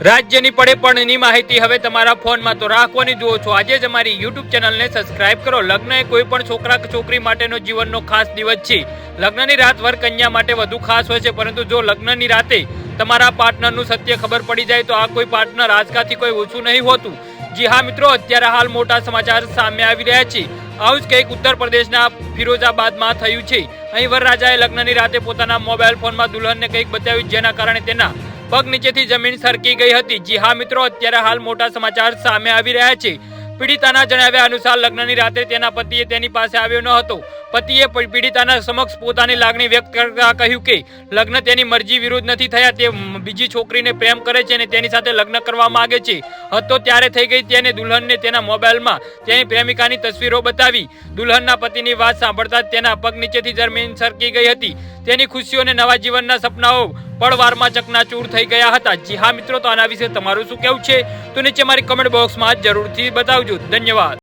રાજ્યની પડે પણની માહિતી હવે તમારા ફોનમાં તો રાખવાની જુઓ છો। આજે જ અમારી યુટ્યુબ ચેનલને સબસ્ક્રાઇબ કરો। લગ્ન એ કોઈ પણ છોકરા કે છોકરી માટેનો જીવનનો ખાસ દિવસ છે। લગ્નની રાત વર કન્યા માટે વધુ ખાસ હોય છે, પરંતુ જો લગ્નની રાતે તમારા પાર્ટનરનું સત્ય ખબર પડી જાય તો આ કોઈ પાર્ટનર આજકાથી કોઈ ઓછું નહીં હોતું। જી હા મિત્રો, અત્યારે હાલ મોટા સમાચાર સામે આવી રહ્યા છે। આવું જ કંઈક ઉત્તર પ્રદેશના ફિરોઝાબાદમાં થયું છે। અહીં વરરાજાએ લગ્નની રાતે પોતાના મોબાઈલ ફોનમાં દુલ્હનને કંઈક બતાવ્યું, જેના કારણે તેના પગ નીચેથી જમીન સરકી ગઈ હતી। જી હા મિત્રો, અત્યારે હાલ મોટા સમાચાર સામે આવી રહ્યા છે। પીડિતાના જણાવ્યા અનુસાર લગ્નની રાત્રે તેના પતિએ તેની પાસે આવ્યો ન હતો। પતિએ પીડિતાના સમક્ષ પોતાની લાગણી વ્યક્ત કરતા કહ્યું કે લગ્ન તેની મરજી વિરુદ્ધ નથી થયા, તે બીજી છોકરીને પ્રેમ કરે છે અને તેની સાથે લગ્ન કરવા માંગે છે। હતો ત્યારે થઈ ગઈ તેને દુલ્હનને તેના મોબાઈલમાં તેની પ્રેમિકાની તસવીરો બતાવી। દુલ્હનના પતિની વાત સાંભળતા તેના પગ નીચેથી જમીન સરકી ગઈ હતી। તેની ખુશીઓ અને નવા જીવનના સપનાઓ પળવારમાં ચકનાચૂર થઈ ગયા હતા। જી હા મિત્રો, તો આના વિશે તમારું શું કહેવું છે તો નીચે મારી કમેન્ટ બોક્સમાં જરૂરથી બતાવજો। ધન્યવાદ।